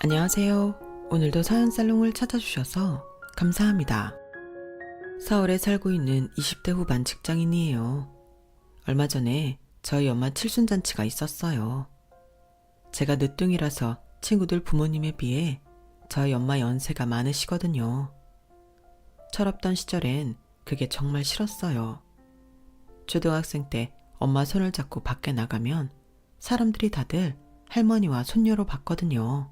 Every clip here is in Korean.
안녕하세요. 오늘도 사연살롱을 찾아주셔서 감사합니다. 서울에 살고 있는 20대 후반 직장인이에요. 얼마 전에 저희 엄마 칠순잔치가 있었어요. 제가 늦둥이라서 친구들 부모님에 비해 저희 엄마 연세가 많으시거든요. 철없던 시절엔 그게 정말 싫었어요. 초등학생 때 엄마 손을 잡고 밖에 나가면 사람들이 다들 할머니와 손녀로 봤거든요.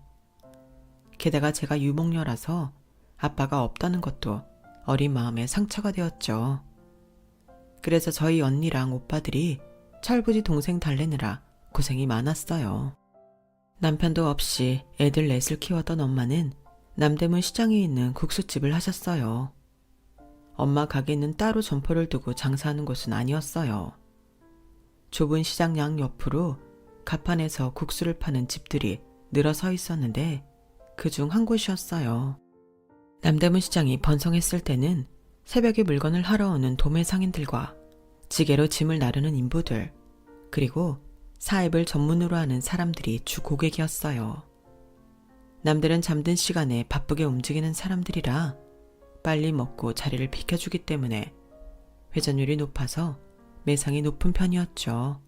게다가 제가 유목녀라서 아빠가 없다는 것도 어린 마음에 상처가 되었죠. 그래서 저희 언니랑 오빠들이 철부지 동생 달래느라 고생이 많았어요. 남편도 없이 애들 넷을 키웠던 엄마는 남대문 시장에 있는 국수집을 하셨어요. 엄마 가게는 따로 점포를 두고 장사하는 곳은 아니었어요. 좁은 시장 양 옆으로 가판에서 국수를 파는 집들이 늘어서 있었는데 그중 한 곳이었어요. 남대문 시장이 번성했을 때는 새벽에 물건을 하러 오는 도매 상인들과 지게로 짐을 나르는 인부들, 그리고 사입을 전문으로 하는 사람들이 주 고객이었어요. 남들은 잠든 시간에 바쁘게 움직이는 사람들이라 빨리 먹고 자리를 비켜주기 때문에 회전율이 높아서 매상이 높은 편이었죠.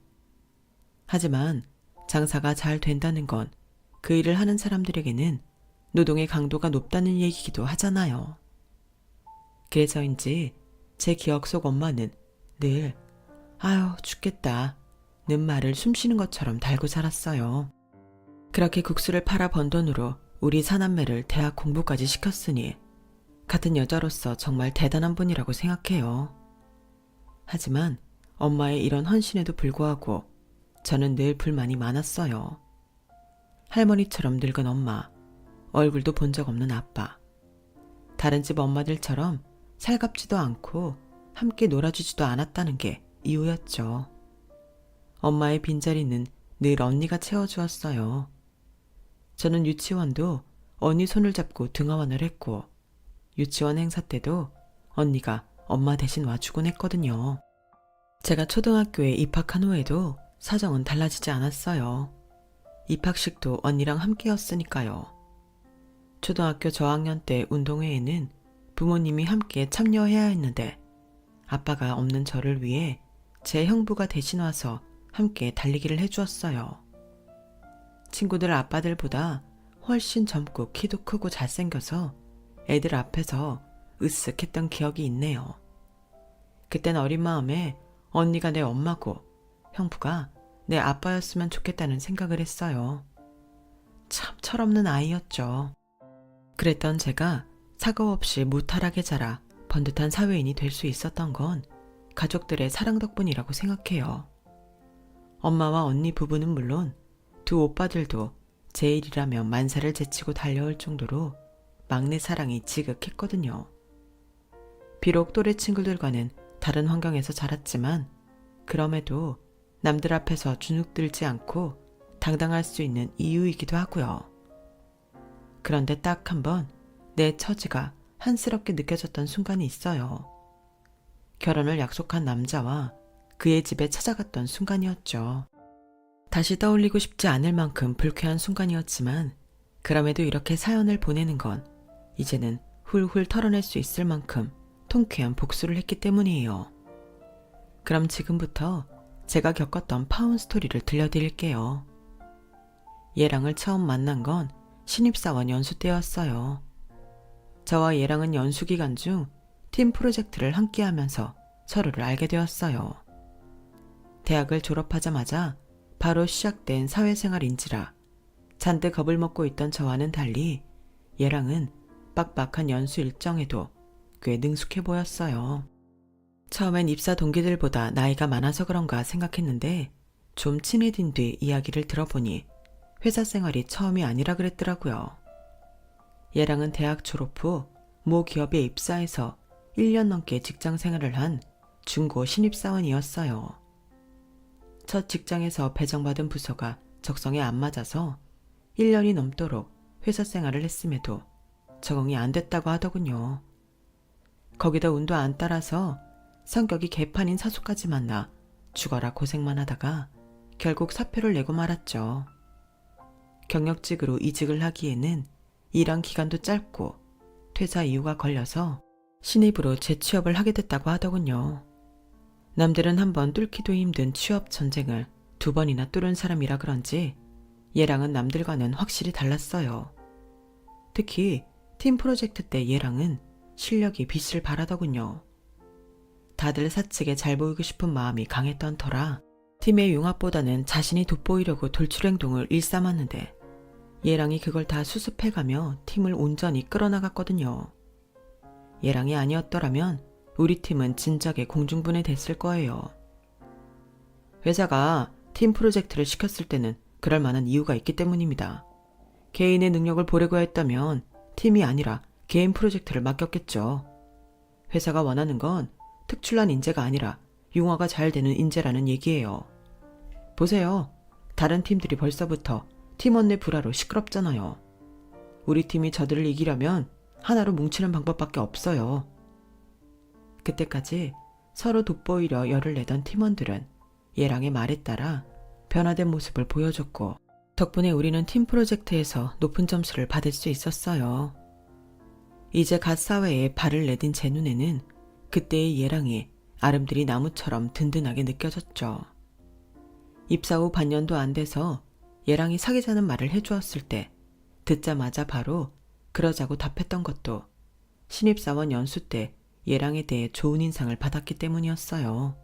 하지만 장사가 잘 된다는 건 그 일을 하는 사람들에게는 노동의 강도가 높다는 얘기기도 하잖아요. 그래서인지 제 기억 속 엄마는 늘 아유 죽겠다 는 말을 숨쉬는 것처럼 달고 살았어요. 그렇게 국수를 팔아 번 돈으로 우리 사남매를 대학 공부까지 시켰으니 같은 여자로서 정말 대단한 분이라고 생각해요. 하지만 엄마의 이런 헌신에도 불구하고 저는 늘 불만이 많았어요. 할머니처럼 늙은 엄마, 얼굴도 본 적 없는 아빠, 다른 집 엄마들처럼 살갑지도 않고 함께 놀아주지도 않았다는 게 이유였죠. 엄마의 빈자리는 늘 언니가 채워주었어요. 저는 유치원도 언니 손을 잡고 등하원을 했고 유치원 행사 때도 언니가 엄마 대신 와주곤 했거든요. 제가 초등학교에 입학한 후에도 사정은 달라지지 않았어요. 입학식도 언니랑 함께였으니까요. 초등학교 저학년 때 운동회에는 부모님이 함께 참여해야 했는데 아빠가 없는 저를 위해 제 형부가 대신 와서 함께 달리기를 해주었어요. 친구들 아빠들보다 훨씬 젊고 키도 크고 잘생겨서 애들 앞에서 으쓱했던 기억이 있네요. 그땐 어린 마음에 언니가 내 엄마고 형부가 내 아빠였으면 좋겠다는 생각을 했어요. 참 철없는 아이였죠. 그랬던 제가 사고 없이 무탈하게 자라 번듯한 사회인이 될 수 있었던 건 가족들의 사랑 덕분이라고 생각해요. 엄마와 언니 부부는 물론 두 오빠들도 제 일이라면 만사를 제치고 달려올 정도로 막내 사랑이 지극했거든요. 비록 또래 친구들과는 다른 환경에서 자랐지만 그럼에도 남들 앞에서 주눅들지 않고 당당할 수 있는 이유이기도 하고요. 그런데 딱 한 번 내 처지가 한스럽게 느껴졌던 순간이 있어요. 결혼을 약속한 남자와 그의 집에 찾아갔던 순간이었죠. 다시 떠올리고 싶지 않을 만큼 불쾌한 순간이었지만 그럼에도 이렇게 사연을 보내는 건 이제는 훌훌 털어낼 수 있을 만큼 통쾌한 복수를 했기 때문이에요. 그럼 지금부터 제가 겪었던 파혼 스토리를 들려드릴게요. 얘랑을 처음 만난 건 신입사원 연수 때였어요. 저와 얘랑은 연수 기간 중 팀 프로젝트를 함께 하면서 서로를 알게 되었어요. 대학을 졸업하자마자 바로 시작된 사회생활인지라 잔뜩 겁을 먹고 있던 저와는 달리 얘랑은 빡빡한 연수 일정에도 꽤 능숙해 보였어요. 처음엔 입사 동기들보다 나이가 많아서 그런가 생각했는데 좀 친해진 뒤 이야기를 들어보니 회사 생활이 처음이 아니라 그랬더라고요. 얘랑은 대학 졸업 후 모 기업에 입사해서 1년 넘게 직장 생활을 한 중고 신입사원이었어요. 첫 직장에서 배정받은 부서가 적성에 안 맞아서 1년이 넘도록 회사 생활을 했음에도 적응이 안 됐다고 하더군요. 거기다 운도 안 따라서 성격이 개판인 사수까지 만나 죽어라 고생만 하다가 결국 사표를 내고 말았죠. 경력직으로 이직을 하기에는 일한 기간도 짧고 퇴사 이유가 걸려서 신입으로 재취업을 하게 됐다고 하더군요. 남들은 한번 뚫기도 힘든 취업 전쟁을 2번이나 뚫은 사람이라 그런지 얘랑은 남들과는 확실히 달랐어요. 특히 팀 프로젝트 때 얘랑은 실력이 빛을 발하더군요. 다들 사측에 잘 보이고 싶은 마음이 강했던 터라 팀의 융합보다는 자신이 돋보이려고 돌출행동을 일삼았는데 얘랑이 그걸 다 수습해가며 팀을 온전히 끌어나갔거든요. 얘랑이 아니었더라면 우리 팀은 진작에 공중분해됐을 거예요. 회사가 팀 프로젝트를 시켰을 때는 그럴 만한 이유가 있기 때문입니다. 개인의 능력을 보려고 했다면 팀이 아니라 개인 프로젝트를 맡겼겠죠. 회사가 원하는 건 특출난 인재가 아니라 융화가 잘 되는 인재라는 얘기예요. 보세요. 다른 팀들이 벌써부터 팀원 내 불화로 시끄럽잖아요. 우리 팀이 저들을 이기려면 하나로 뭉치는 방법밖에 없어요. 그때까지 서로 돋보이려 열을 내던 팀원들은 얘랑의 말에 따라 변화된 모습을 보여줬고 덕분에 우리는 팀 프로젝트에서 높은 점수를 받을 수 있었어요. 이제 갓 사회에 발을 내딘 제 눈에는 그때의 얘랑이 아름드리 나무처럼 든든하게 느껴졌죠. 입사 후 반년도 안 돼서 얘랑이 사귀자는 말을 해주었을 때 듣자마자 바로 그러자고 답했던 것도 신입사원 연수 때 얘랑에 대해 좋은 인상을 받았기 때문이었어요.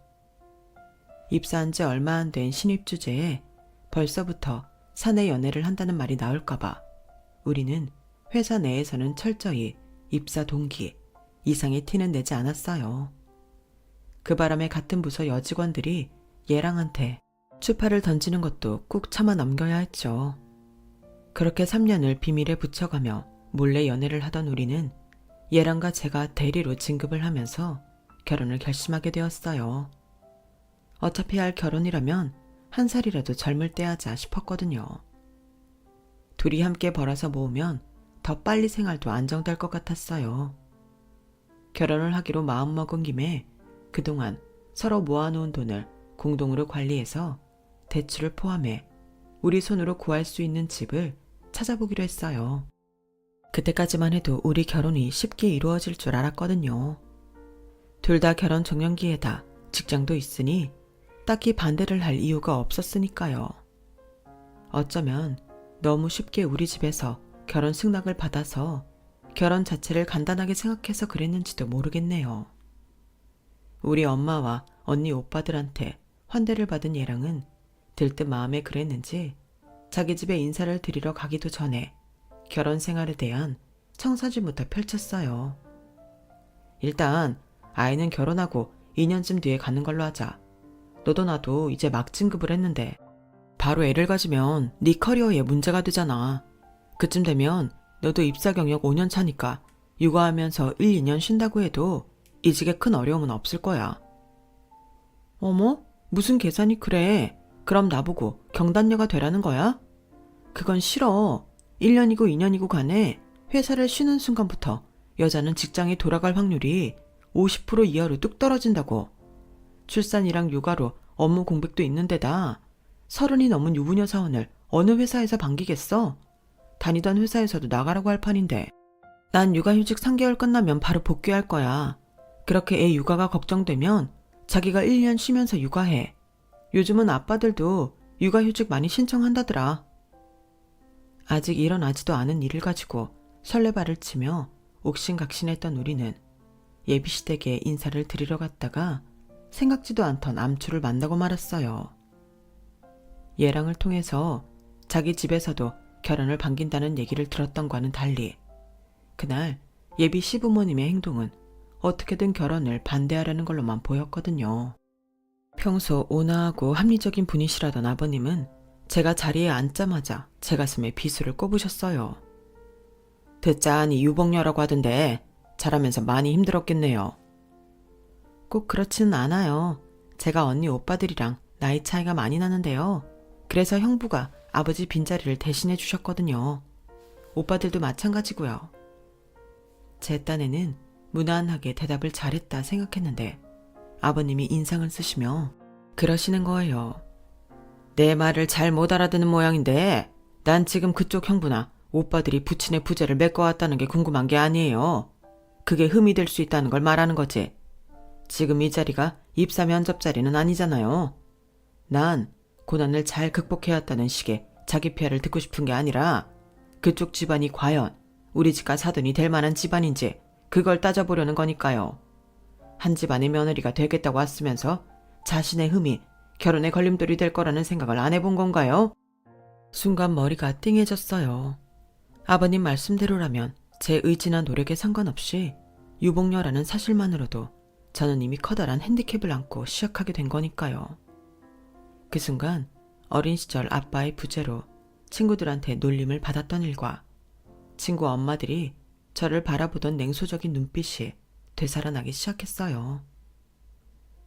입사한 지 얼마 안 된 신입 주제에 벌써부터 사내 연애를 한다는 말이 나올까봐 우리는 회사 내에서는 철저히 입사 동기 이상의 티는 내지 않았어요. 그 바람에 같은 부서 여직원들이 얘랑한테 추파를 던지는 것도 꾹 참아 넘겨야 했죠. 그렇게 3년을 비밀에 붙여가며 몰래 연애를 하던 우리는 얘랑과 제가 대리로 진급을 하면서 결혼을 결심하게 되었어요. 어차피 할 결혼이라면 한 살이라도 젊을 때 하자 싶었거든요. 둘이 함께 벌어서 모으면 더 빨리 생활도 안정될 것 같았어요. 결혼을 하기로 마음먹은 김에 그동안 서로 모아놓은 돈을 공동으로 관리해서 대출을 포함해 우리 손으로 구할 수 있는 집을 찾아보기로 했어요. 그때까지만 해도 우리 결혼이 쉽게 이루어질 줄 알았거든요. 둘 다 결혼 정년기에다 직장도 있으니 딱히 반대를 할 이유가 없었으니까요. 어쩌면 너무 쉽게 우리 집에서 결혼 승낙을 받아서 결혼 자체를 간단하게 생각해서 그랬는지도 모르겠네요. 우리 엄마와 언니 오빠들한테 환대를 받은 얘랑은 들뜬 마음에 그랬는지 자기 집에 인사를 드리러 가기도 전에 결혼 생활에 대한 청사진부터 펼쳤어요. 일단 아이는 결혼하고 2년쯤 뒤에 갖는 걸로 하자. 너도 나도 이제 막 진급을 했는데 바로 애를 가지면 네 커리어에 문제가 되잖아. 그쯤 되면 너도 입사 경력 5년 차니까 육아하면서 1, 2년 쉰다고 해도 이직에 큰 어려움은 없을 거야. 어머? 무슨 계산이 그래? 그럼 나보고 경단녀가 되라는 거야? 그건 싫어. 1년이고 2년이고 간에 회사를 쉬는 순간부터 여자는 직장에 돌아갈 확률이 50% 이하로 뚝 떨어진다고. 출산이랑 육아로 업무 공백도 있는 데다 30이 넘은 유부녀 사원을 어느 회사에서 반기겠어? 다니던 회사에서도 나가라고 할 판인데. 난 육아휴직 3개월 끝나면 바로 복귀할 거야. 그렇게 애 육아가 걱정되면 자기가 1년 쉬면서 육아해. 요즘은 아빠들도 육아휴직 많이 신청한다더라. 아직 일어나지도 않은 일을 가지고 설레발을 치며 옥신각신했던 우리는 예비시댁에 인사를 드리러 갔다가 생각지도 않던 암초를 만나고 말았어요. 얘랑을 통해서 자기 집에서도 결혼을 반긴다는 얘기를 들었던과는 달리 그날 예비 시부모님의 행동은 어떻게든 결혼을 반대하려는 걸로만 보였거든요. 평소 온화하고 합리적인 분이시라던 아버님은 제가 자리에 앉자마자 제 가슴에 비수를 꼽으셨어요. 듣자하니 유복녀라고 하던데 자라면서 많이 힘들었겠네요. 꼭 그렇지는 않아요. 제가 언니 오빠들이랑 나이 차이가 많이 나는데요. 그래서 형부가 아버지 빈자리를 대신해 주셨거든요. 오빠들도 마찬가지고요. 제 딴에는 무난하게 대답을 잘했다 생각했는데 아버님이 인상을 쓰시며 그러시는 거예요. 내 말을 잘 못 알아듣는 모양인데 난 지금 그쪽 형부나 오빠들이 부친의 부재를 메꿔왔다는 게 궁금한 게 아니에요. 그게 흠이 될 수 있다는 걸 말하는 거지. 지금 이 자리가 입사 면접 자리는 아니잖아요. 난 고난을 잘 극복해왔다는 식의 자기 피아를 듣고 싶은 게 아니라 그쪽 집안이 과연 우리 집과 사돈이 될 만한 집안인지 그걸 따져보려는 거니까요. 한 집안의 며느리가 되겠다고 왔으면서 자신의 흠이 결혼의 걸림돌이 될 거라는 생각을 안 해본 건가요? 순간 머리가 띵해졌어요. 아버님 말씀대로라면 제 의지나 노력에 상관없이 유복녀라는 사실만으로도 저는 이미 커다란 핸디캡을 안고 시작하게 된 거니까요. 그 순간 어린 시절 아빠의 부재로 친구들한테 놀림을 받았던 일과 친구 엄마들이 저를 바라보던 냉소적인 눈빛이 되살아나기 시작했어요.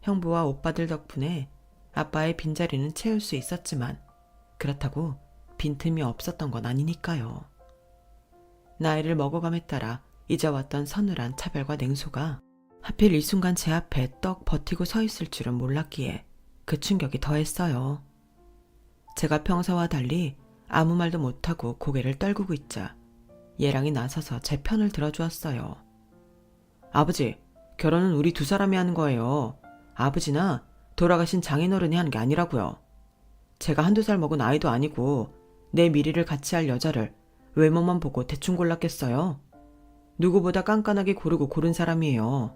형부와 오빠들 덕분에 아빠의 빈자리는 채울 수 있었지만 그렇다고 빈틈이 없었던 건 아니니까요. 나이를 먹어감에 따라 잊어왔던 서늘한 차별과 냉소가 하필 이 순간 제 앞에 떡 버티고 서 있을 줄은 몰랐기에 그 충격이 더했어요. 제가 평소와 달리 아무 말도 못하고 고개를 떨구고 있자 예랑이 나서서 제 편을 들어주었어요. 아버지, 결혼은 우리 두 사람이 하는 거예요. 아버지나 돌아가신 장인어른이 하는 게 아니라고요. 제가 한두 살 먹은 아이도 아니고 내 미래를 같이 할 여자를 외모만 보고 대충 골랐겠어요? 누구보다 깐깐하게 고르고 고른 사람이에요.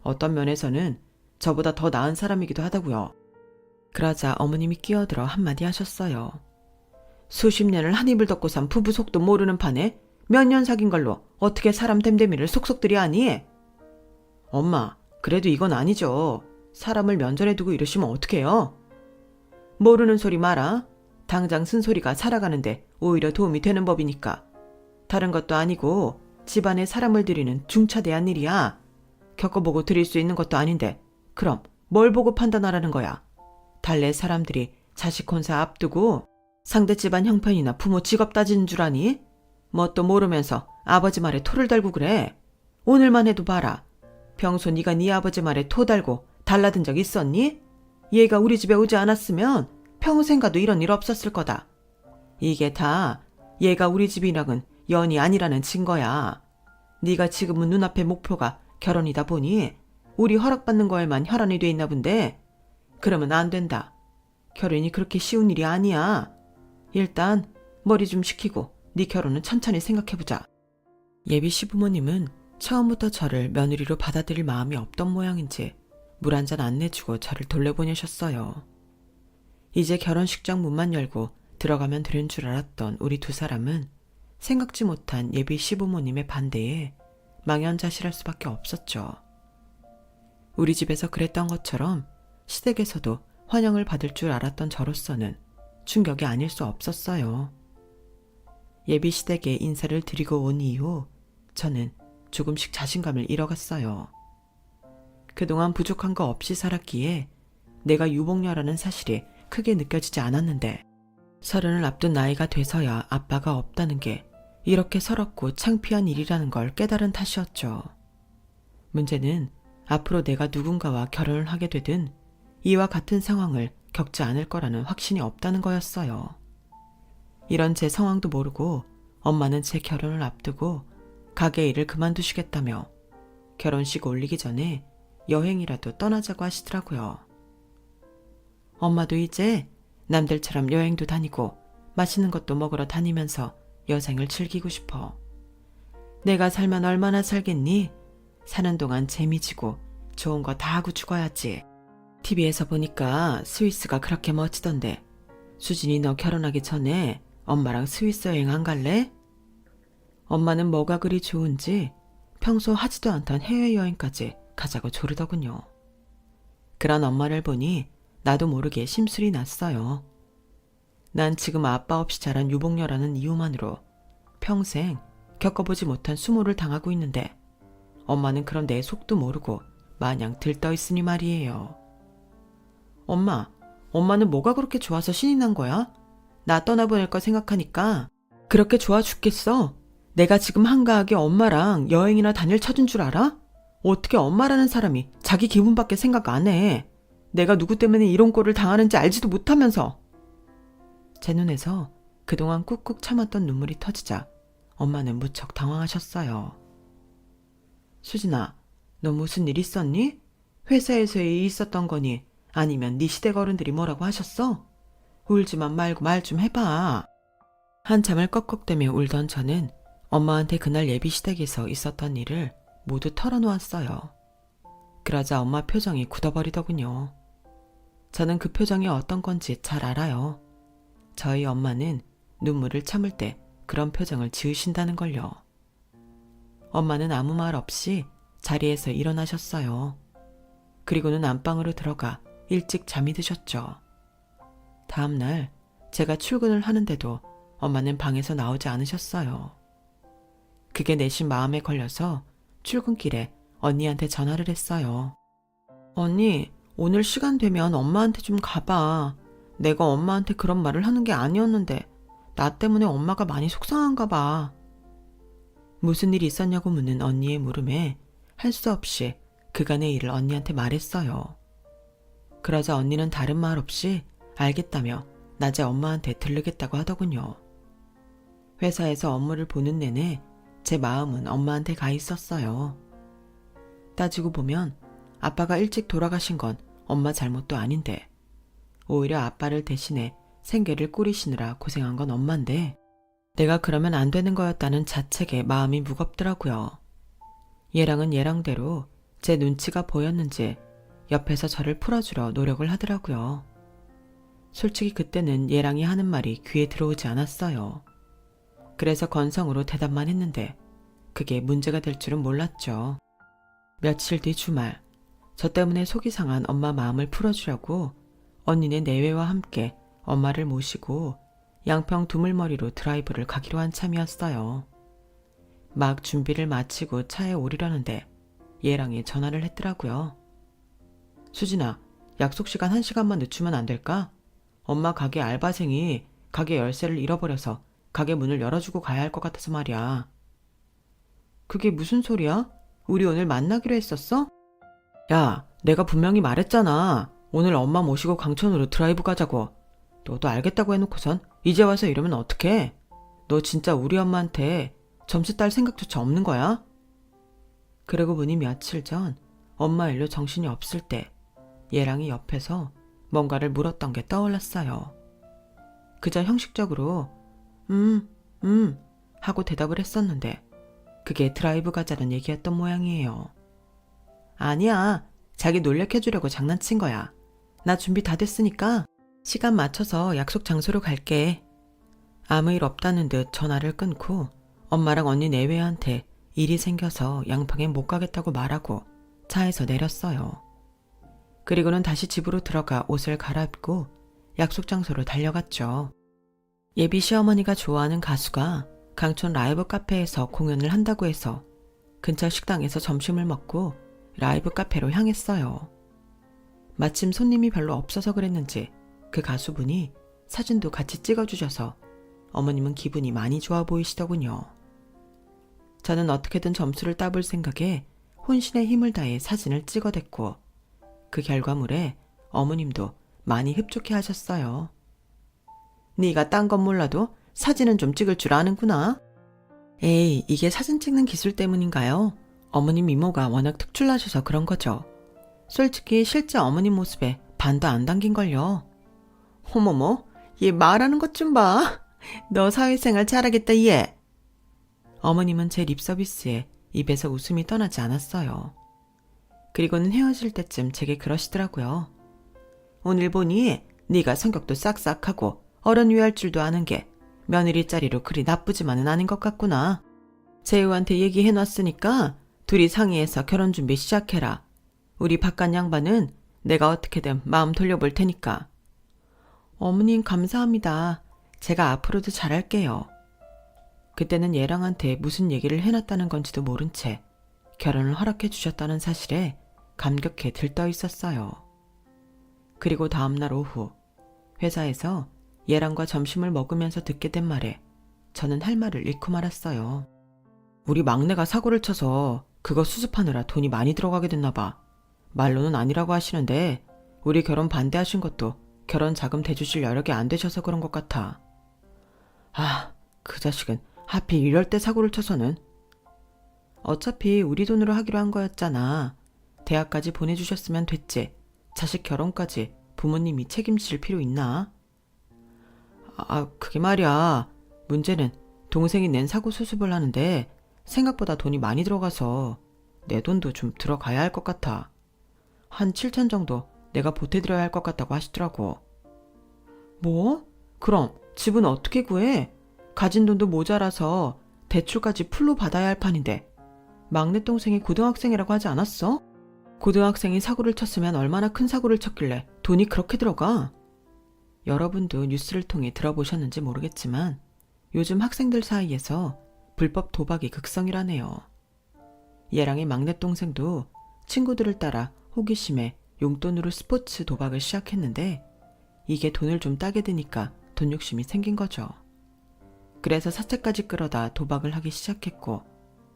어떤 면에서는 저보다 더 나은 사람이기도 하다고요. 그러자 어머님이 끼어들어 한마디 하셨어요. 수십 년을 한 입을 덮고 산 부부 속도 모르는 판에 몇 년 사귄 걸로 어떻게 사람 됨됨이를 속속들이 하니? 엄마, 그래도 이건 아니죠. 사람을 면전에 두고 이러시면 어떡해요? 모르는 소리 마라. 당장 쓴소리가 살아가는데 오히려 도움이 되는 법이니까. 다른 것도 아니고 집안에 사람을 들이는 중차대한 일이야. 겪어보고 드릴 수 있는 것도 아닌데 그럼 뭘 보고 판단하라는 거야. 달래 사람들이 자식 혼사 앞두고 상대 집안 형편이나 부모 직업 따지는 줄 아니? 뭣도 모르면서 아버지 말에 토를 달고 그래. 오늘만 해도 봐라. 평소 네가 네 아버지 말에 토 달고 달라든 적 있었니? 얘가 우리 집에 오지 않았으면 평생 가도 이런 일 없었을 거다. 이게 다 얘가 우리 집이랑은 연이 아니라는 증거야. 네가 지금은 눈앞의 목표가 결혼이다 보니 우리 허락받는 거에만 혈안이 돼 있나 본데 그러면 안 된다. 결혼이 그렇게 쉬운 일이 아니야. 일단 머리 좀 식히고 네 결혼은 천천히 생각해보자. 예비 시부모님은 처음부터 저를 며느리로 받아들일 마음이 없던 모양인지 물 한 잔 안 내주고 저를 돌려보내셨어요. 이제 결혼식장 문만 열고 들어가면 되는 줄 알았던 우리 두 사람은 생각지 못한 예비 시부모님의 반대에 망연자실할 수밖에 없었죠. 우리 집에서 그랬던 것처럼 시댁에서도 환영을 받을 줄 알았던 저로서는 충격이 아닐 수 없었어요. 예비 시댁에 인사를 드리고 온 이후 저는 조금씩 자신감을 잃어갔어요. 그동안 부족한 거 없이 살았기에 내가 유복녀라는 사실이 크게 느껴지지 않았는데 30을 앞둔 나이가 돼서야 아빠가 없다는 게 이렇게 서럽고 창피한 일이라는 걸 깨달은 탓이었죠. 문제는 앞으로 내가 누군가와 결혼을 하게 되든 이와 같은 상황을 겪지 않을 거라는 확신이 없다는 거였어요. 이런 제 상황도 모르고 엄마는 제 결혼을 앞두고 가게 일을 그만두시겠다며 결혼식 올리기 전에 여행이라도 떠나자고 하시더라고요. 엄마도 이제 남들처럼 여행도 다니고 맛있는 것도 먹으러 다니면서 여생을 즐기고 싶어. 내가 살면 얼마나 살겠니? 사는 동안 재미지고 좋은 거 다 하고 죽어야지. TV에서 보니까 스위스가 그렇게 멋지던데 수진이 너 결혼하기 전에 엄마랑 스위스 여행 안 갈래? 엄마는 뭐가 그리 좋은지 평소 하지도 않던 해외여행까지 가자고 조르더군요. 그런 엄마를 보니 나도 모르게 심술이 났어요. 난 지금 아빠 없이 자란 유복녀라는 이유만으로 평생 겪어보지 못한 수모를 당하고 있는데 엄마는 그런 내 속도 모르고 마냥 들떠있으니 말이에요. 엄마는 뭐가 그렇게 좋아서 신이 난 거야? 나 떠나보낼 거 생각하니까 그렇게 좋아 죽겠어. 내가 지금 한가하게 엄마랑 여행이나 다닐 처진 줄 알아? 어떻게 엄마라는 사람이 자기 기분밖에 생각 안 해. 내가 누구 때문에 이런 꼴을 당하는지 알지도 못하면서. 제 눈에서 그동안 꾹꾹 참았던 눈물이 터지자 엄마는 무척 당황하셨어요. 수진아, 너 무슨 일 있었니? 회사에서 일 있었던 거니? 아니면 네 시댁 어른들이 뭐라고 하셨어? 울지만 말고 말 좀 해봐. 한참을 꺽꺽대며 울던 저는 엄마한테 그날 예비 시댁에서 있었던 일을 모두 털어놓았어요. 그러자 엄마 표정이 굳어버리더군요. 저는 그 표정이 어떤 건지 잘 알아요. 저희 엄마는 눈물을 참을 때 그런 표정을 지으신다는 걸요. 엄마는 아무 말 없이 자리에서 일어나셨어요. 그리고는 안방으로 들어가 일찍 잠이 드셨죠. 다음날 제가 출근을 하는데도 엄마는 방에서 나오지 않으셨어요. 그게 내심 마음에 걸려서 출근길에 언니한테 전화를 했어요. 언니, 오늘 시간 되면 엄마한테 좀 가봐. 내가 엄마한테 그런 말을 하는 게 아니었는데 나 때문에 엄마가 많이 속상한가 봐. 무슨 일이 있었냐고 묻는 언니의 물음에 할 수 없이 그간의 일을 언니한테 말했어요. 그러자 언니는 다른 말 없이 알겠다며 낮에 엄마한테 들르겠다고 하더군요. 회사에서 업무를 보는 내내 제 마음은 엄마한테 가 있었어요. 따지고 보면 아빠가 일찍 돌아가신 건 엄마 잘못도 아닌데 오히려 아빠를 대신해 생계를 꾸리시느라 고생한 건 엄마인데 내가 그러면 안 되는 거였다는 자책에 마음이 무겁더라고요. 얘랑은 얘랑대로 제 눈치가 보였는지 옆에서 저를 풀어주려 노력을 하더라고요. 솔직히 그때는 얘랑이 하는 말이 귀에 들어오지 않았어요. 그래서 건성으로 대답만 했는데 그게 문제가 될 줄은 몰랐죠. 며칠 뒤 주말, 저 때문에 속이 상한 엄마 마음을 풀어주려고 언니네 내외와 함께 엄마를 모시고 양평 두물머리로 드라이브를 가기로 한 참이었어요. 막 준비를 마치고 차에 오르려는데 얘랑이 전화를 했더라고요. 수진아, 약속 시간 1시간만 늦추면 안 될까? 엄마 가게 알바생이 가게 열쇠를 잃어버려서 가게 문을 열어주고 가야 할 것 같아서 말이야. 그게 무슨 소리야? 우리 오늘 만나기로 했었어? 야, 내가 분명히 말했잖아. 오늘 엄마 모시고 강촌으로 드라이브 가자고. 너도 알겠다고 해놓고선 이제 와서 이러면 어떡해? 너 진짜 우리 엄마한테 점수 딸 생각조차 없는 거야? 그러고 보니 며칠 전 엄마 일로 정신이 없을 때 얘랑이 옆에서 뭔가를 물었던 게 떠올랐어요. 그저 형식적으로 하고 대답을 했었는데 그게 드라이브 가자는 얘기였던 모양이에요. 아니야, 자기 놀래켜주려고 장난친 거야. 나 준비 다 됐으니까 시간 맞춰서 약속 장소로 갈게. 아무 일 없다는 듯 전화를 끊고 엄마랑 언니 내외한테 일이 생겨서 양평에 못 가겠다고 말하고 차에서 내렸어요. 그리고는 다시 집으로 들어가 옷을 갈아입고 약속 장소로 달려갔죠. 예비 시어머니가 좋아하는 가수가 강촌 라이브 카페에서 공연을 한다고 해서 근처 식당에서 점심을 먹고 라이브 카페로 향했어요. 마침 손님이 별로 없어서 그랬는지 그 가수분이 사진도 같이 찍어주셔서 어머님은 기분이 많이 좋아 보이시더군요. 저는 어떻게든 점수를 따볼 생각에 혼신의 힘을 다해 사진을 찍어댔고 그 결과물에 어머님도 많이 흡족해 하셨어요. 네가 딴 건 몰라도 사진은 좀 찍을 줄 아는구나. 에이, 이게 사진 찍는 기술 때문인가요? 어머님 미모가 워낙 특출나셔서 그런 거죠. 솔직히 실제 어머님 모습에 반도 안 담긴걸요. 어머머, 얘 말하는 것 좀 봐. 너 사회생활 잘하겠다 얘. 어머님은 제 립서비스에 입에서 웃음이 떠나지 않았어요. 그리고는 헤어질 때쯤 제게 그러시더라고요. 오늘 보니 네가 성격도 싹싹하고 어른 위할 줄도 아는 게 며느리 자리로 그리 나쁘지만은 않은 것 같구나. 재우한테 얘기해놨으니까 둘이 상의해서 결혼 준비 시작해라. 우리 바깥 양반은 내가 어떻게든 마음 돌려볼 테니까. 어머님 감사합니다. 제가 앞으로도 잘할게요. 그때는 얘랑한테 무슨 얘기를 해놨다는 건지도 모른 채 결혼을 허락해 주셨다는 사실에 감격해 들떠 있었어요. 그리고 다음날 오후 회사에서 얘랑과 점심을 먹으면서 듣게 된 말에 저는 할 말을 잃고 말았어요. 우리 막내가 사고를 쳐서 그거 수습하느라 돈이 많이 들어가게 됐나 봐. 말로는 아니라고 하시는데 우리 결혼 반대하신 것도 결혼 자금 대주실 여력이 안 되셔서 그런 것 같아. 그 자식은 하필 이럴 때 사고를 쳐서는. 어차피 우리 돈으로 하기로 한 거였잖아. 대학까지 보내주셨으면 됐지. 자식 결혼까지 부모님이 책임질 필요 있나? 그게 말이야. 문제는 동생이 낸 사고 수습을 하는데 생각보다 돈이 많이 들어가서 내 돈도 좀 들어가야 할 것 같아. 한 7천 정도 내가 보태드려야 할 것 같다고 하시더라고. 뭐? 그럼 집은 어떻게 구해? 가진 돈도 모자라서 대출까지 풀로 받아야 할 판인데. 막내 동생이 고등학생이라고 하지 않았어? 고등학생이 사고를 쳤으면 얼마나 큰 사고를 쳤길래 돈이 그렇게 들어가? 여러분도 뉴스를 통해 들어보셨는지 모르겠지만 요즘 학생들 사이에서 불법 도박이 극성이라네요. 얘랑의 막내 동생도 친구들을 따라 호기심에 용돈으로 스포츠 도박을 시작했는데 이게 돈을 좀 따게 되니까 돈 욕심이 생긴 거죠. 그래서 사채까지 끌어다 도박을 하기 시작했고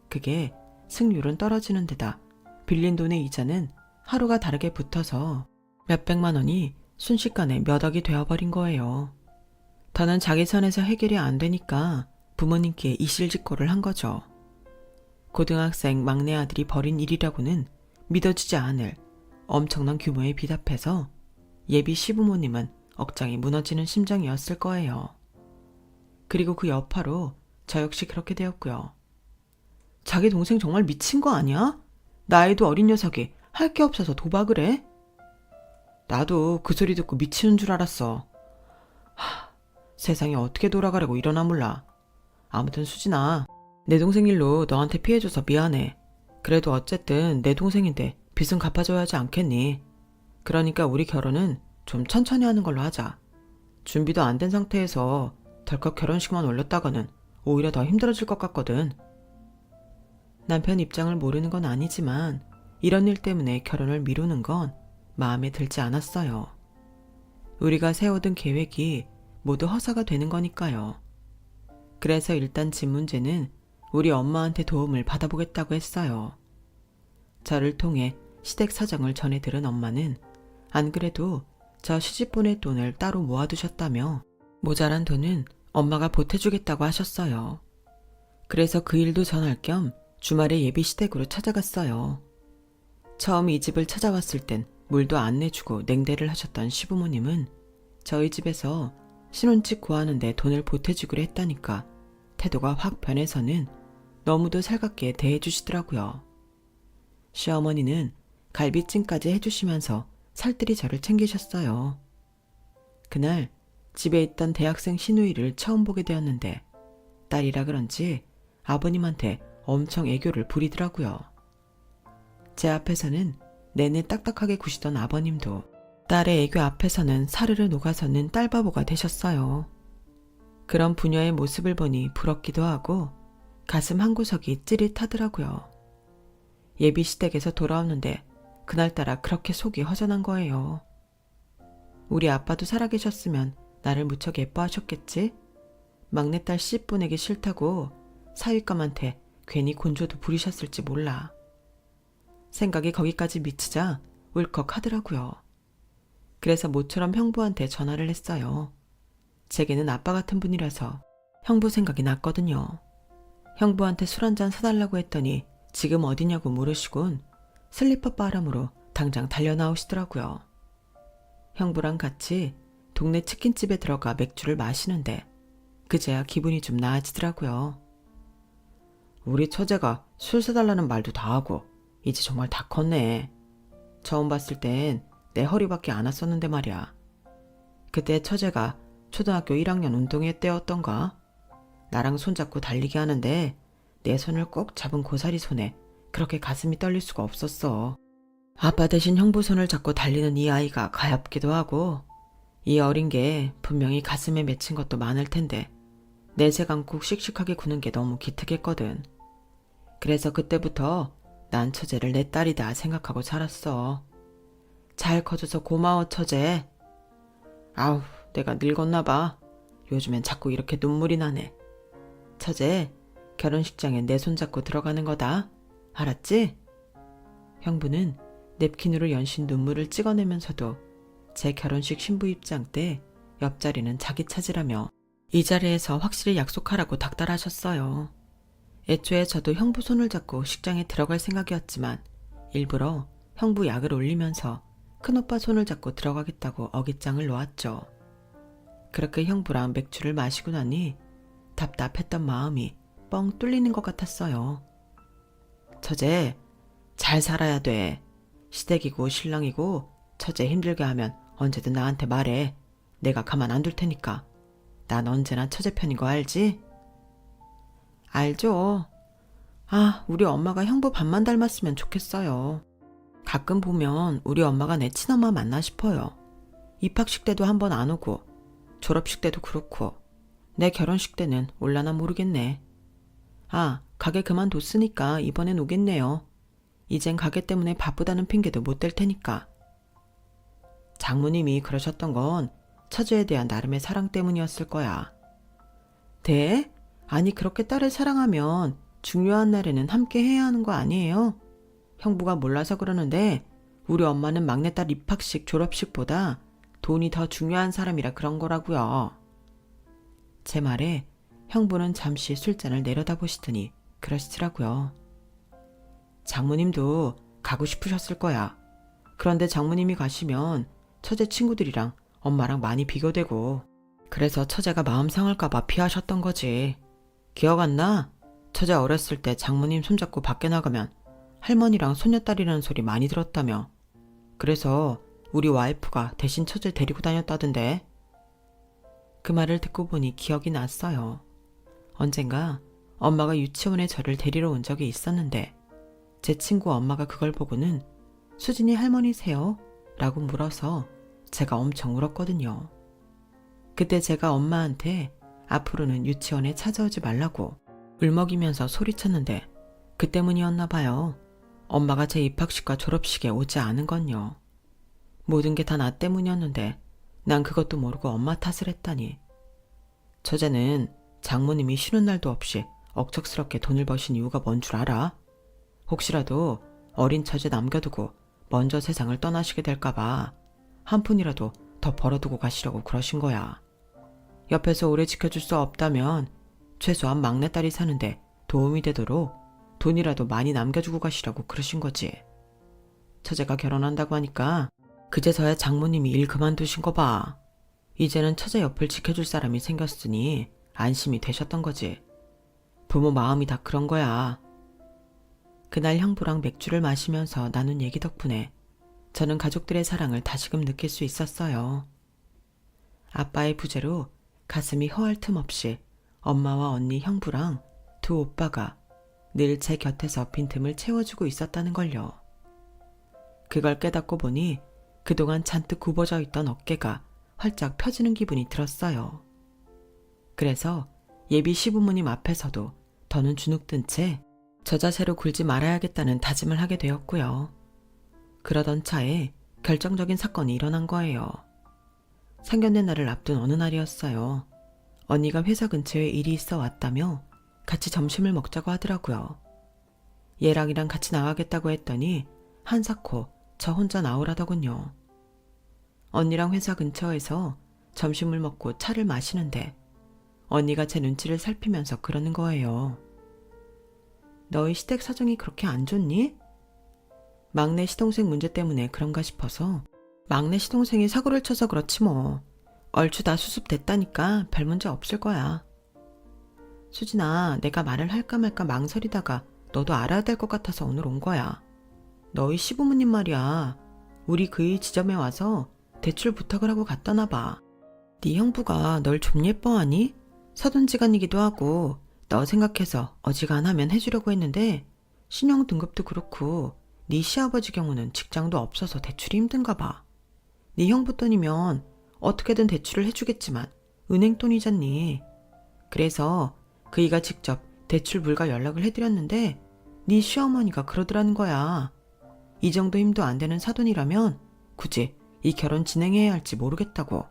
그게 승률은 떨어지는 데다 빌린 돈의 이자는 하루가 다르게 붙어서 몇백만 원이 순식간에 몇 억이 되어버린 거예요. 더는 자기 선에서 해결이 안 되니까 부모님께 이실직고를 한 거죠. 고등학생 막내 아들이 벌인 일이라고는 믿어지지 않을 엄청난 규모의 빚 앞에서 예비 시부모님은 억장이 무너지는 심정이었을 거예요. 그리고 그 여파로 저 역시 그렇게 되었고요. 자기 동생 정말 미친 거 아니야? 나이도 어린 녀석이 할 게 없어서 도박을 해? 나도 그 소리 듣고 미치는 줄 알았어. 세상이 어떻게 돌아가려고 이러나 몰라. 아무튼 수진아, 내 동생 일로 너한테 피해줘서 미안해. 그래도 어쨌든 내 동생인데 빚은 갚아줘야 하지 않겠니? 그러니까 우리 결혼은 좀 천천히 하는 걸로 하자. 준비도 안 된 상태에서 덜컥 결혼식만 올렸다가는 오히려 더 힘들어질 것 같거든. 남편 입장을 모르는 건 아니지만 이런 일 때문에 결혼을 미루는 건 마음에 들지 않았어요. 우리가 세워둔 계획이 모두 허사가 되는 거니까요. 그래서 일단 집 문제는 우리 엄마한테 도움을 받아보겠다고 했어요. 저를 통해 시댁 사정을 전해 들은 엄마는 안 그래도 저 시집 보낼 돈을 따로 모아두셨다며 모자란 돈은 엄마가 보태주겠다고 하셨어요. 그래서 그 일도 전할 겸 주말에 예비 시댁으로 찾아갔어요. 처음 이 집을 찾아왔을 땐 물도 안 내주고 냉대를 하셨던 시부모님은 저희 집에서 신혼집 구하는데 돈을 보태주기로 했다니까 태도가 확 변해서는 너무도 살갑게 대해주시더라고요. 시어머니는 갈비찜까지 해주시면서 살뜰히 저를 챙기셨어요. 그날 집에 있던 대학생 시누이를 처음 보게 되었는데 딸이라 그런지 아버님한테 엄청 애교를 부리더라고요. 제 앞에서는 내내 딱딱하게 구시던 아버님도 딸의 애교 앞에서는 사르르 녹아서는 딸바보가 되셨어요. 그런 부녀의 모습을 보니 부럽기도 하고 가슴 한구석이 찌릿하더라고요. 예비 시댁에서 돌아오는데 그날따라 그렇게 속이 허전한 거예요. 우리 아빠도 살아계셨으면 나를 무척 예뻐하셨겠지? 막내딸 씨 보내기 싫다고 사윗감한테 괜히 곤조도 부리셨을지 몰라. 생각이 거기까지 미치자 울컥하더라고요. 그래서 모처럼 형부한테 전화를 했어요. 제게는 아빠 같은 분이라서 형부 생각이 났거든요. 형부한테 술 한잔 사달라고 했더니 지금 어디냐고 물으시곤 슬리퍼 바람으로 당장 달려나오시더라고요. 형부랑 같이 동네 치킨집에 들어가 맥주를 마시는데 그제야 기분이 좀 나아지더라고요. 우리 처제가 술 사달라는 말도 다 하고 이제 정말 다 컸네. 처음 봤을 땐 내 허리밖에 안 왔었는데 말이야. 그때 처제가 초등학교 1학년 운동회 때였던가? 나랑 손잡고 달리기 하는데 내 손을 꼭 잡은 고사리 손에 그렇게 가슴이 떨릴 수가 없었어. 아빠 대신 형부 손을 잡고 달리는 이 아이가 가엾기도 하고 이 어린 게 분명히 가슴에 맺힌 것도 많을 텐데 내색 않고 씩씩하게 구는 게 너무 기특했거든. 그래서 그때부터 난 처제를 내 딸이다 생각하고 살았어. 잘 커져서 고마워 처제. 아우 내가 늙었나 봐. 요즘엔 자꾸 이렇게 눈물이 나네. 처제 결혼식장에 내 손잡고 들어가는 거다. 알았지? 형부는 냅킨으로 연신 눈물을 찍어내면서도 제 결혼식 신부 입장 때 옆자리는 자기 차지라며 이 자리에서 확실히 약속하라고 닥달하셨어요. 애초에 저도 형부 손을 잡고 식장에 들어갈 생각이었지만 일부러 형부 약을 올리면서 큰오빠 손을 잡고 들어가겠다고 어깃장을 놓았죠. 그렇게 형부랑 맥주를 마시고 나니 답답했던 마음이 뻥 뚫리는 것 같았어요. 처제, 잘 살아야 돼. 시댁이고 신랑이고 처제 힘들게 하면 언제든 나한테 말해. 내가 가만 안 둘 테니까. 난 언제나 처제 편인 거 알지? 알죠. 아, 우리 엄마가 형부 반만 닮았으면 좋겠어요. 가끔 보면 우리 엄마가 내 친엄마 맞나 싶어요. 입학식 때도 한 번 안 오고 졸업식 때도 그렇고 내 결혼식 때는 올라나 모르겠네. 아, 가게 그만뒀으니까 이번엔 오겠네요. 이젠 가게 때문에 바쁘다는 핑계도 못 댈 테니까. 장모님이 그러셨던 건 처제에 대한 나름의 사랑 때문이었을 거야. 네? 아니 그렇게 딸을 사랑하면 중요한 날에는 함께 해야 하는 거 아니에요? 형부가 몰라서 그러는데 우리 엄마는 막내딸 입학식 졸업식보다 돈이 더 중요한 사람이라 그런 거라고요. 제 말에 형부는 잠시 술잔을 내려다보시더니 그러시더라고요. 장모님도 가고 싶으셨을 거야. 그런데 장모님이 가시면 처제 친구들이랑 엄마랑 많이 비교되고 그래서 처제가 마음 상할까봐 피하셨던 거지. 기억 안 나? 처제 어렸을 때 장모님 손잡고 밖에 나가면 할머니랑 손녀딸이라는 소리 많이 들었다며. 그래서 우리 와이프가 대신 처제 데리고 다녔다던데. 그 말을 듣고 보니 기억이 났어요. 언젠가 엄마가 유치원에 저를 데리러 온 적이 있었는데 제 친구 엄마가 그걸 보고는 수진이 할머니세요? 라고 물어서 제가 엄청 울었거든요. 그때 제가 엄마한테 앞으로는 유치원에 찾아오지 말라고 울먹이면서 소리쳤는데 그 때문이었나 봐요. 엄마가 제 입학식과 졸업식에 오지 않은 건요. 모든 게 다 나 때문이었는데 난 그것도 모르고 엄마 탓을 했다니. 처제는 장모님이 쉬는 날도 없이 억척스럽게 돈을 버신 이유가 뭔 줄 알아? 혹시라도 어린 처제 남겨두고 먼저 세상을 떠나시게 될까봐 한 푼이라도 더 벌어두고 가시려고 그러신 거야. 옆에서 오래 지켜줄 수 없다면 최소한 막내딸이 사는데 도움이 되도록 돈이라도 많이 남겨주고 가시라고 그러신 거지. 처제가 결혼한다고 하니까 그제서야 장모님이 일 그만두신 거 봐. 이제는 처제 옆을 지켜줄 사람이 생겼으니 안심이 되셨던 거지. 부모 마음이 다 그런 거야. 그날 형부랑 맥주를 마시면서 나눈 얘기 덕분에 저는 가족들의 사랑을 다시금 느낄 수 있었어요. 아빠의 부재로 가슴이 허할 틈 없이 엄마와 언니 형부랑 두 오빠가 늘 제 곁에서 빈틈을 채워주고 있었다는 걸요. 그걸 깨닫고 보니 그동안 잔뜩 굽어져 있던 어깨가 활짝 펴지는 기분이 들었어요. 그래서 예비 시부모님 앞에서도 더는 주눅든 채 저 자세로 굴지 말아야겠다는 다짐을 하게 되었고요. 그러던 차에 결정적인 사건이 일어난 거예요. 상견례 날을 앞둔 어느 날이었어요. 언니가 회사 근처에 일이 있어 왔다며 같이 점심을 먹자고 하더라고요. 얘랑이랑 같이 나가겠다고 했더니 한사코 저 혼자 나오라더군요. 언니랑 회사 근처에서 점심을 먹고 차를 마시는데 언니가 제 눈치를 살피면서 그러는 거예요. 너희 시댁 사정이 그렇게 안 좋니? 막내 시동생 문제 때문에 그런가 싶어서. 막내 시동생이 사고를 쳐서 그렇지 뭐. 얼추 다 수습됐다니까 별 문제 없을 거야. 수진아, 내가 말을 할까 말까 망설이다가 너도 알아야 될 것 같아서 오늘 온 거야. 너희 시부모님 말이야. 우리 그의 지점에 와서 대출 부탁을 하고 갔다나 봐. 네 형부가 널 좀 예뻐하니? 사돈지간이기도 하고 너 생각해서 어지간하면 해주려고 했는데 신용 등급도 그렇고 네 시아버지 경우는 직장도 없어서 대출이 힘든가 봐. 네 형부 돈이면 어떻게든 대출을 해주겠지만 은행 돈이잖니. 그래서 그이가 직접 대출 불가 연락을 해드렸는데 네 시어머니가 그러더라는 거야. 이 정도 힘도 안 되는 사돈이라면 굳이 이 결혼 진행해야 할지 모르겠다고.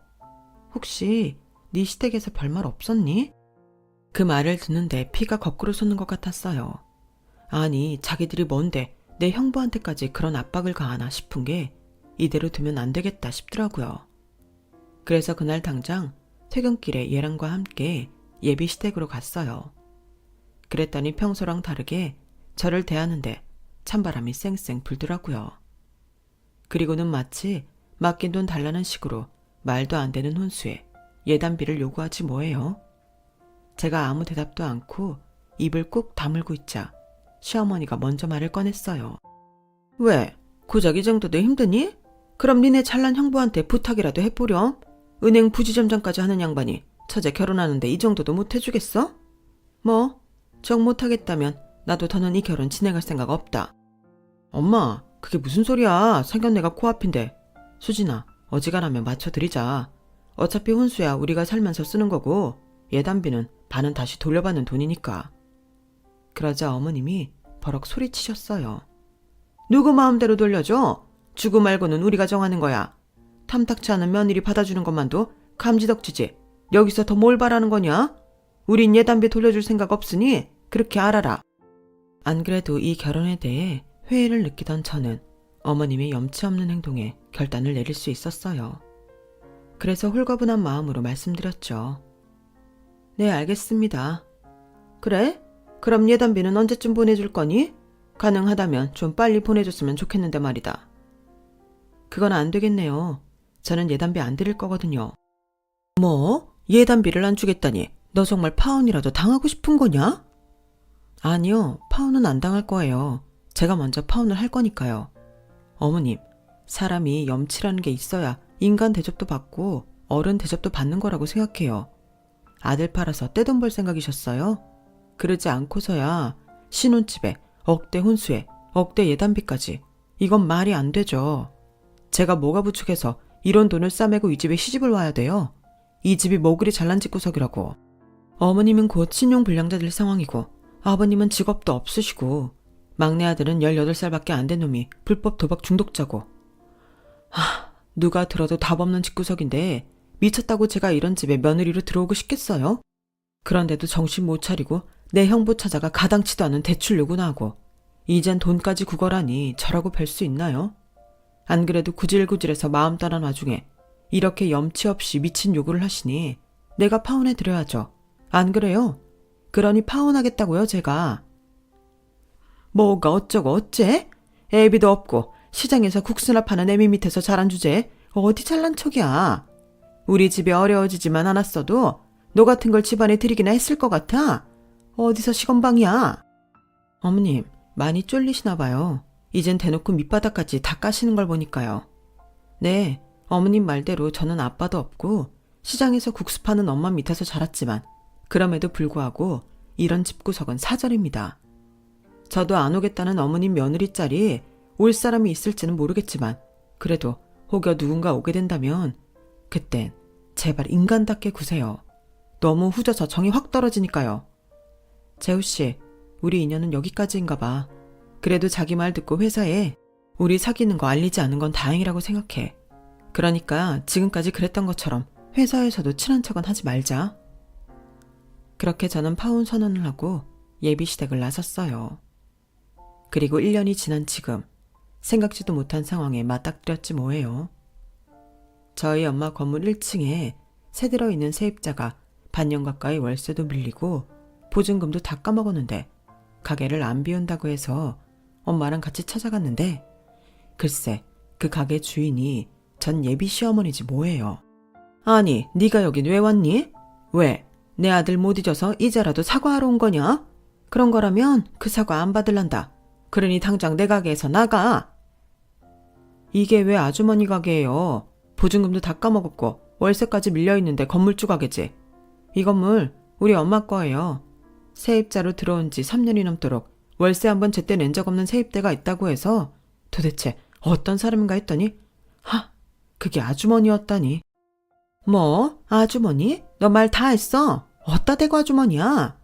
혹시 네 시댁에서 별말 없었니? 그 말을 듣는데 피가 거꾸로 솟는 것 같았어요. 아니, 자기들이 뭔데 내 형부한테까지 그런 압박을 가하나 싶은 게 이대로 두면 안 되겠다 싶더라고요. 그래서 그날 당장 퇴근길에 얘랑과 함께 예비 시댁으로 갔어요. 그랬더니 평소랑 다르게 저를 대하는데 찬바람이 쌩쌩 불더라고요. 그리고는 마치 맡긴 돈 달라는 식으로 말도 안 되는 혼수에 예단비를 요구하지 뭐예요. 제가 아무 대답도 않고 입을 꾹 다물고 있자 시어머니가 먼저 말을 꺼냈어요. 왜? 고작 이 정도도 힘드니? 그럼 니네 잘난 형부한테 부탁이라도 해보렴. 은행 부지점장까지 하는 양반이 처제 결혼하는데 이 정도도 못 해주겠어? 뭐? 정 못하겠다면 나도 더는 이 결혼 진행할 생각 없다. 엄마, 그게 무슨 소리야. 상견례가 코앞인데. 수진아, 어지간하면 맞춰드리자. 어차피 혼수야 우리가 살면서 쓰는 거고 예단비는 반은 다시 돌려받는 돈이니까. 그러자 어머님이 버럭 소리치셨어요. 누구 마음대로 돌려줘? 주고 말고는 우리가 정하는 거야. 탐탁치 않은 며느리 받아주는 것만도 감지덕지지. 여기서 더 뭘 바라는 거냐? 우린 예단비 돌려줄 생각 없으니 그렇게 알아라. 안 그래도 이 결혼에 대해 회의를 느끼던 저는 어머님의 염치 없는 행동에 결단을 내릴 수 있었어요. 그래서 홀가분한 마음으로 말씀드렸죠. 네, 알겠습니다. 그래? 그럼 예단비는 언제쯤 보내줄 거니? 가능하다면 좀 빨리 보내줬으면 좋겠는데 말이다. 그건 안 되겠네요. 저는 예단비 안 드릴 거거든요. 뭐? 예단비를 안 주겠다니 너 정말 파혼이라도 당하고 싶은 거냐? 아니요, 파혼은 안 당할 거예요. 제가 먼저 파혼을 할 거니까요. 어머님, 사람이 염치라는 게 있어야 인간 대접도 받고 어른 대접도 받는 거라고 생각해요. 아들 팔아서 떼돈 벌 생각이셨어요? 그러지 않고서야 신혼집에 억대 혼수에 억대 예단비까지. 이건 말이 안 되죠. 제가 뭐가 부축해서 이런 돈을 싸매고 이 집에 시집을 와야 돼요. 이 집이 뭐 그리 잘난 집구석이라고. 어머님은 곧 신용불량자 될 상황이고 아버님은 직업도 없으시고 막내 아들은 18살밖에 안 된 놈이 불법 도박 중독자고. 누가 들어도 답 없는 집구석인데 미쳤다고 제가 이런 집에 며느리로 들어오고 싶겠어요? 그런데도 정신 못 차리고 내 형부 찾아가 가당치도 않은 대출 요구나 하고 이젠 돈까지 구걸하니 저라고 뵐 수 있나요? 안 그래도 구질구질해서 마음 따란 와중에 이렇게 염치 없이 미친 요구를 하시니 내가 파혼해 드려야죠. 안 그래요? 그러니 파혼하겠다고요, 제가. 뭐가 어쩌고 어째? 애비도 없고 시장에서 국수나 파는 애미 밑에서 자란 주제에 어디 잘난 척이야. 우리 집이 어려워지지만 않았어도 너 같은 걸 집안에 들이기나 했을 것 같아. 어디서 시건방이야. 어머님, 많이 쫄리시나 봐요. 이젠 대놓고 밑바닥까지 다 까시는 걸 보니까요. 네, 어머님 말대로 저는 아빠도 없고 시장에서 국수 파는 엄마 밑에서 자랐지만 그럼에도 불구하고 이런 집구석은 사절입니다. 저도 안 오겠다는 어머님 며느리 자리에 올 사람이 있을지는 모르겠지만 그래도 혹여 누군가 오게 된다면 그땐 제발 인간답게 구세요. 너무 후져서 정이 확 떨어지니까요. 재우씨, 우리 인연은 여기까지인가 봐. 그래도 자기 말 듣고 회사에 우리 사귀는 거 알리지 않은 건 다행이라고 생각해. 그러니까 지금까지 그랬던 것처럼 회사에서도 친한 척은 하지 말자. 그렇게 저는 파혼 선언을 하고 예비 시댁을 나섰어요. 그리고 1년이 지난 지금 생각지도 못한 상황에 맞닥뜨렸지 뭐예요. 저희 엄마 건물 1층에 새 들어있는 세입자가 반년 가까이 월세도 밀리고 보증금도 다 까먹었는데 가게를 안 비운다고 해서 엄마랑 같이 찾아갔는데 글쎄 그 가게 주인이 전 예비 시어머니지 뭐예요. 아니 네가 여긴 왜 왔니? 왜? 내 아들 못 잊어서 이제라도 사과하러 온 거냐? 그런 거라면 그 사과 안 받을란다. 그러니 당장 내 가게에서 나가. 이게 왜 아주머니 가게예요? 보증금도 다 까먹었고 월세까지 밀려있는데 건물주 가게지. 이 건물 우리 엄마 거예요. 세입자로 들어온 지 3년이 넘도록 월세 한번 제때 낸 적 없는 세입대가 있다고 해서 도대체 어떤 사람인가 했더니 그게 아주머니였다니. 뭐? 아주머니? 너 말 다 했어? 어따 대고 아주머니야?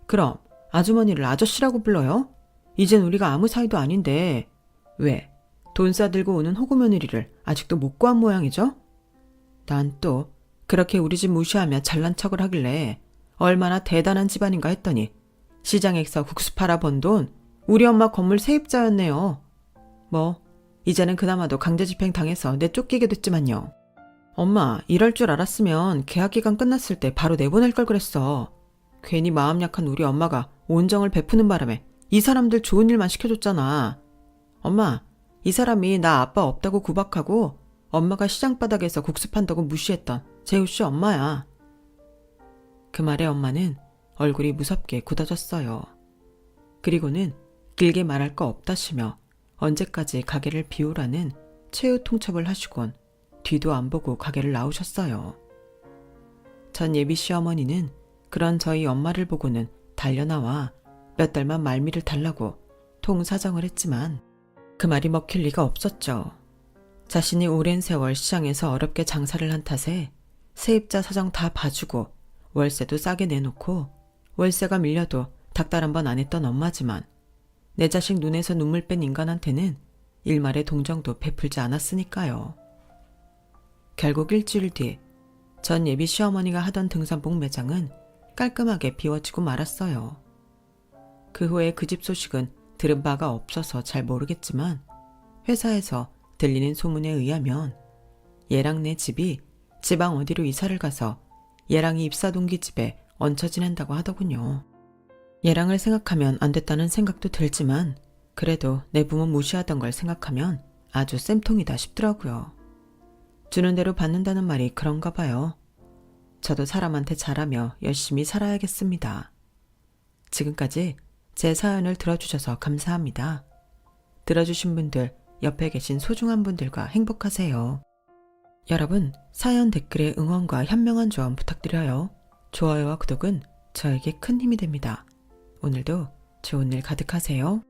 그럼 아주머니를 아저씨라고 불러요? 이젠 우리가 아무 사이도 아닌데 왜 돈 싸들고 오는 호구 며느리를 아직도 못 구한 모양이죠? 난 또 그렇게 우리 집 무시하며 잘난 척을 하길래 얼마나 대단한 집안인가 했더니 시장에서 국수 팔아 번 돈 우리 엄마 건물 세입자였네요. 뭐 이제는 그나마도 강제집행 당해서 내쫓기게 됐지만요. 엄마, 이럴 줄 알았으면 계약 기간 끝났을 때 바로 내보낼 걸 그랬어. 괜히 마음 약한 우리 엄마가 온정을 베푸는 바람에 이 사람들 좋은 일만 시켜줬잖아. 엄마, 이 사람이 나 아빠 없다고 구박하고 엄마가 시장 바닥에서 국수 판다고 무시했던 재우씨 엄마야. 그 말에 엄마는 얼굴이 무섭게 굳어졌어요. 그리고는 길게 말할 거 없다시며 언제까지 가게를 비우라는 최후 통첩을 하시곤 뒤도 안 보고 가게를 나오셨어요. 전 예비 시어머니는 그런 저희 엄마를 보고는 달려나와 몇 달만 말미를 달라고 통사정을 했지만 그 말이 먹힐 리가 없었죠. 자신이 오랜 세월 시장에서 어렵게 장사를 한 탓에 세입자 사정 다 봐주고 월세도 싸게 내놓고 월세가 밀려도 닭달 한 번 안 했던 엄마지만 내 자식 눈에서 눈물 뺀 인간한테는 일말의 동정도 베풀지 않았으니까요. 결국 일주일 뒤 전 예비 시어머니가 하던 등산복 매장은 깔끔하게 비워지고 말았어요. 그 후에 그 집 소식은 들은 바가 없어서 잘 모르겠지만 회사에서 들리는 소문에 의하면 얘랑 내 집이 지방 어디로 이사를 가서 얘랑이 입사 동기 집에 얹혀 지낸다고 하더군요. 얘랑을 생각하면 안 됐다는 생각도 들지만 그래도 내 부모 무시하던 걸 생각하면 아주 쌤통이다 싶더라고요. 주는 대로 받는다는 말이 그런가 봐요. 저도 사람한테 잘하며 열심히 살아야겠습니다. 지금까지 제 사연을 들어주셔서 감사합니다. 들어주신 분들, 옆에 계신 소중한 분들과 행복하세요. 여러분, 사연 댓글에 응원과 현명한 조언 부탁드려요. 좋아요와 구독은 저에게 큰 힘이 됩니다. 오늘도 좋은 일 가득하세요.